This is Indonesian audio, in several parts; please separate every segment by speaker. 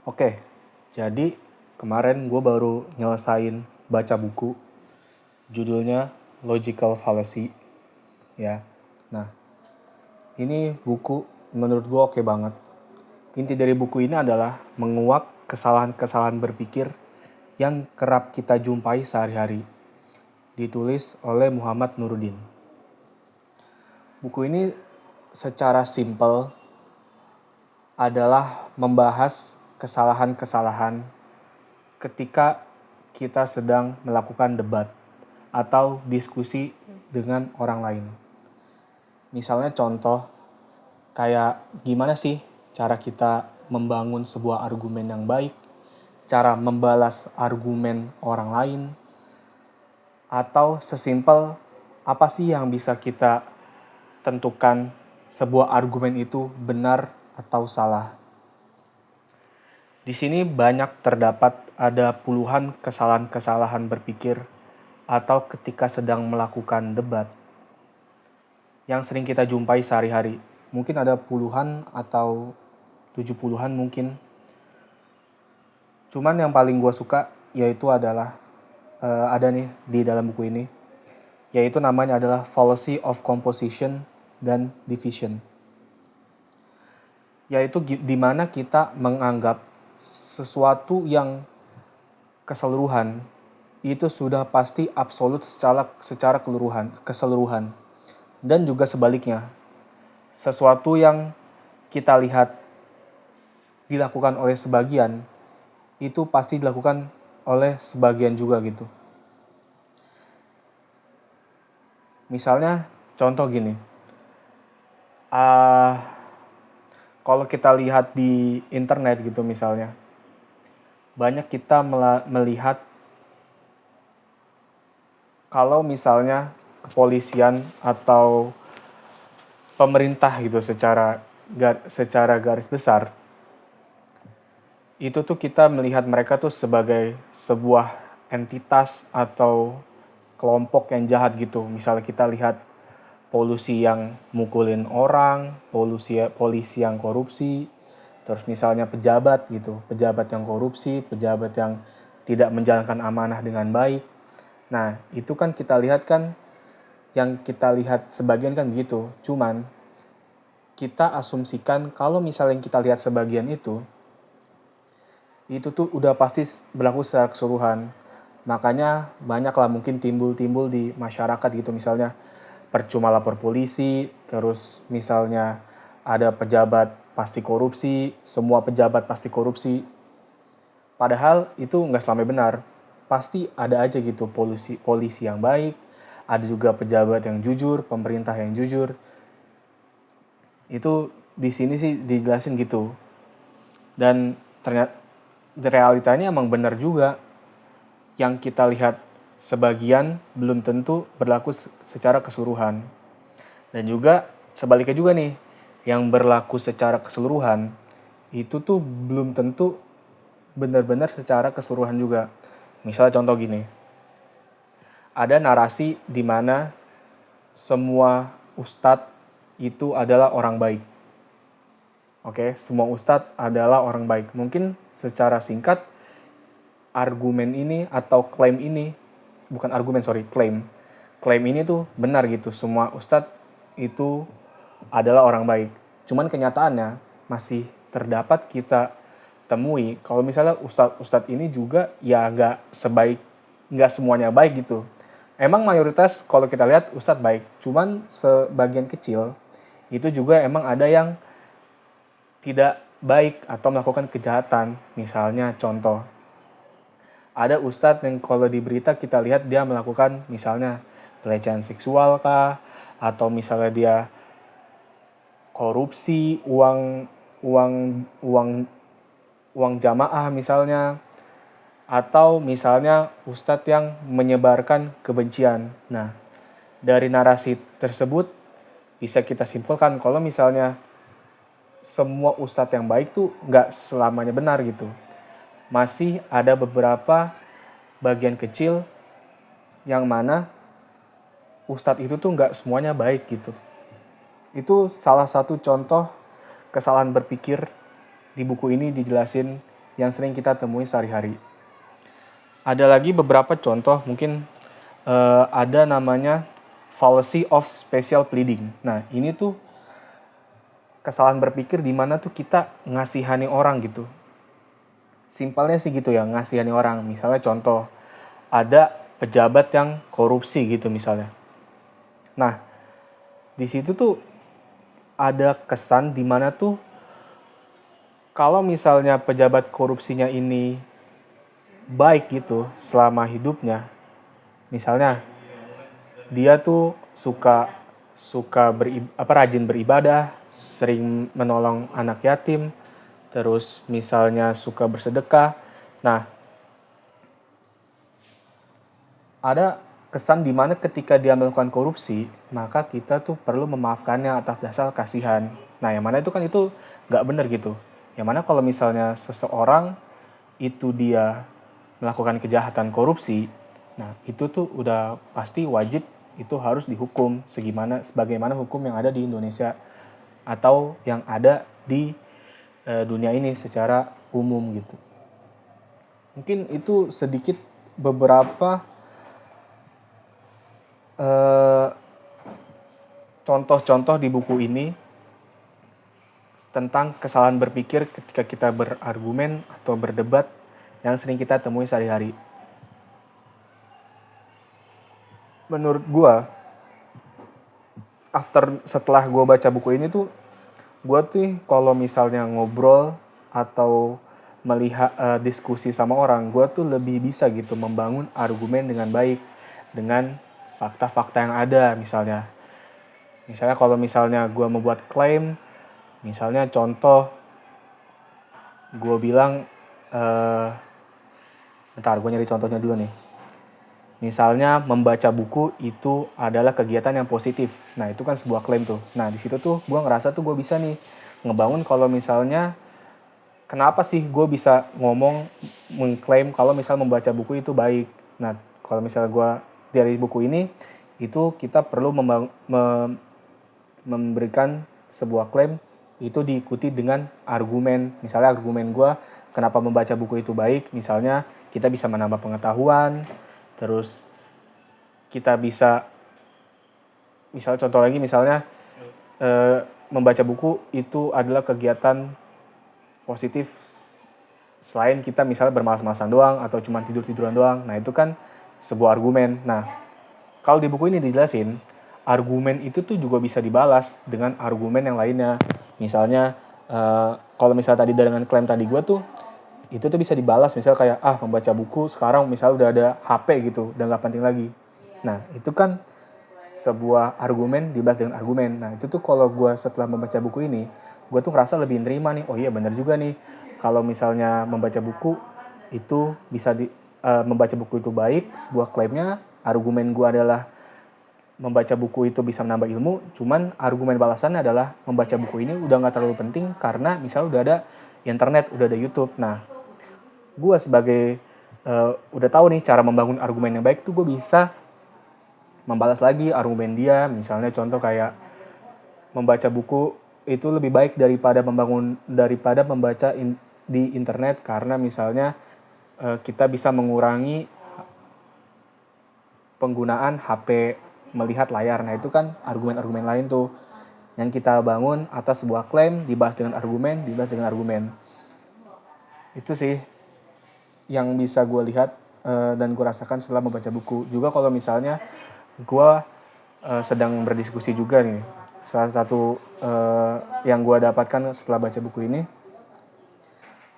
Speaker 1: Oke, jadi kemarin gue baru nyelesain baca buku, judulnya Logical Fallacy, ya. Nah, ini buku menurut gue oke banget. Inti dari buku ini adalah menguak kesalahan-kesalahan berpikir yang kerap kita jumpai sehari-hari. Ditulis oleh Muhammad Nuruddin. Buku ini secara simpel adalah membahas kesalahan-kesalahan ketika kita sedang melakukan debat atau diskusi dengan orang lain. Misalnya contoh, kayak gimana sih cara kita membangun sebuah argumen yang baik, cara membalas argumen orang lain, atau sesimpel apa sih yang bisa kita tentukan sebuah argumen itu benar atau salah. Di sini banyak terdapat ada puluhan kesalahan-kesalahan berpikir atau ketika sedang melakukan debat yang sering kita jumpai sehari-hari. Mungkin ada puluhan atau 70-an mungkin. Cuman yang paling gue suka yaitu adalah ada nih di dalam buku ini, yaitu namanya adalah Fallacy of Composition dan Division. Yaitu di mana kita menganggap sesuatu yang keseluruhan itu sudah pasti absolut secara keseluruhan. Dan juga sebaliknya, sesuatu yang kita lihat dilakukan oleh sebagian, itu pasti dilakukan oleh sebagian juga gitu. Misalnya, contoh gini, kalau kita lihat di internet gitu misalnya, banyak kita melihat kalau misalnya kepolisian atau pemerintah gitu secara garis besar, itu tuh kita melihat mereka tuh sebagai sebuah entitas atau kelompok yang jahat gitu. Misalnya kita lihat polusi yang mukulin orang, polisi yang korupsi, terus misalnya pejabat gitu, pejabat yang korupsi, pejabat yang tidak menjalankan amanah dengan baik. Nah, itu kan kita lihat kan, yang kita lihat sebagian kan gitu. Cuman, kita asumsikan kalau misalnya yang kita lihat sebagian itu tuh udah pasti berlaku secara keseluruhan. Makanya banyaklah mungkin timbul di masyarakat gitu, misalnya percuma lapor polisi, terus misalnya ada pejabat pasti korupsi, semua pejabat pasti korupsi. Padahal itu nggak selamanya benar. Pasti ada aja gitu polisi yang baik, ada juga pejabat yang jujur, pemerintah yang jujur. Itu di sini sih dijelasin gitu. Dan ternyata realitanya emang benar juga. Yang kita lihat sebagian belum tentu berlaku secara keseluruhan. Dan juga sebaliknya juga nih, yang berlaku secara keseluruhan itu tuh belum tentu benar-benar secara keseluruhan juga. Misalnya contoh gini, ada narasi di mana semua ustadz itu adalah orang baik. Oke, semua ustadz adalah orang baik. Mungkin secara singkat, argumen ini atau klaim ini, bukan argumen, klaim ini tuh benar gitu, semua ustadz itu adalah orang baik. Cuman kenyataannya masih terdapat kita temui kalau misalnya ustadz ini juga ya nggak semuanya baik gitu. Emang mayoritas kalau kita lihat ustadz baik, cuman sebagian kecil itu juga emang ada yang tidak baik atau melakukan kejahatan. Misalnya contoh, ada ustadz yang kalau di berita kita lihat dia melakukan misalnya pelecehan seksual kah, atau misalnya dia korupsi uang jamaah misalnya, atau misalnya ustadz yang menyebarkan kebencian. Nah, dari narasi tersebut bisa kita simpulkan kalau misalnya semua ustadz yang baik tuh nggak selamanya benar gitu. Masih ada beberapa bagian kecil yang mana ustadz itu tuh nggak semuanya baik gitu. Itu salah satu contoh kesalahan berpikir di buku ini dijelasin yang sering kita temui sehari-hari. Ada lagi beberapa contoh, mungkin ada namanya fallacy of special pleading. Nah, ini tuh kesalahan berpikir di mana tuh kita ngasihani orang gitu. Simpelnya sih gitu ya, ngasihani orang. Misalnya contoh, ada pejabat yang korupsi gitu misalnya. Nah, di situ tuh ada kesan di mana tuh kalau misalnya pejabat korupsinya ini baik gitu selama hidupnya, misalnya dia tuh rajin beribadah, sering menolong anak yatim, terus misalnya suka bersedekah. Nah, ada kesan di mana ketika dia melakukan korupsi, maka kita tuh perlu memaafkannya atas dasar kasihan. Nah, yang mana itu kan itu nggak benar gitu. Yang mana kalau misalnya seseorang itu dia melakukan kejahatan korupsi, nah itu tuh udah pasti wajib itu harus dihukum sebagaimana hukum yang ada di Indonesia atau yang ada di dunia ini secara umum gitu. Mungkin itu sedikit beberapa contoh-contoh di buku ini tentang kesalahan berpikir ketika kita berargumen atau berdebat yang sering kita temui sehari-hari. Menurut gue, setelah gue baca buku ini tuh, gue tuh kalau misalnya ngobrol atau melihat diskusi sama orang, gue tuh lebih bisa gitu membangun argumen dengan baik, dengan fakta-fakta yang ada. Misalnya kalau misalnya gue membuat klaim, misalnya contoh, gue bilang, bentar gue nyari contohnya dulu nih. Misalnya membaca buku itu adalah kegiatan yang positif. Nah itu kan sebuah klaim tuh. Nah di situ tuh gue ngerasa tuh gue bisa nih ngebangun kalau misalnya kenapa sih gue bisa mengklaim kalau misalnya membaca buku itu baik. Nah kalau misalnya gue dari buku ini itu kita perlu memberikan sebuah klaim itu diikuti dengan argumen. Misalnya argumen gue kenapa membaca buku itu baik, misalnya kita bisa menambah pengetahuan, terus kita bisa, contoh lagi misalnya membaca buku itu adalah kegiatan positif selain kita misalnya bermalas-malasan doang atau cuma tidur-tiduran doang. Nah itu kan sebuah argumen. Nah kalau di buku ini dijelasin, argumen itu tuh juga bisa dibalas dengan argumen yang lainnya. Misalnya kalau misalnya tadi dengan klaim tadi gue tuh, itu tuh bisa dibalas misalnya kayak membaca buku sekarang misalnya udah ada HP gitu dan gak penting lagi. Nah itu kan sebuah argumen dibalas dengan argumen. Nah itu tuh kalau gue setelah membaca buku ini, gue tuh ngerasa lebih nerima nih, oh iya benar juga nih kalau misalnya membaca buku itu bisa membaca buku itu baik, sebuah klaimnya. Argumen gue adalah membaca buku itu bisa menambah ilmu, cuman argumen balasannya adalah membaca buku ini udah gak terlalu penting karena misalnya udah ada internet, udah ada YouTube. Nah gue sebagai udah tahu nih cara membangun argumen yang baik tuh gue bisa membalas lagi argumen dia. Misalnya contoh kayak membaca buku itu lebih baik daripada membaca di internet karena misalnya kita bisa mengurangi penggunaan HP melihat layar. Nah itu kan argumen-argumen lain tuh yang kita bangun atas sebuah klaim dibahas dengan argumen. Itu sih yang bisa gue lihat dan gue rasakan setelah membaca buku. Juga kalau misalnya gue sedang berdiskusi juga nih, salah satu yang gue dapatkan setelah baca buku ini,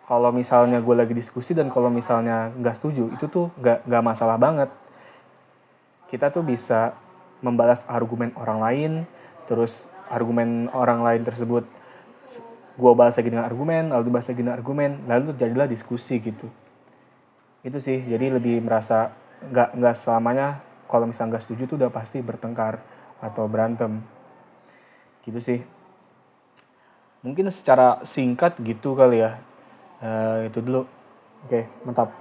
Speaker 1: kalau misalnya gue lagi diskusi dan kalau misalnya nggak setuju, itu tuh nggak masalah banget. Kita tuh bisa membalas argumen orang lain, terus argumen orang lain tersebut gue balas lagi dengan argumen, lalu dibahas lagi dengan argumen, lalu terjadilah diskusi gitu. Itu sih, jadi lebih merasa nggak selamanya kalau misalnya nggak setuju tuh udah pasti bertengkar atau berantem gitu sih. Mungkin secara singkat gitu kali ya. Itu dulu. Oke, mantap.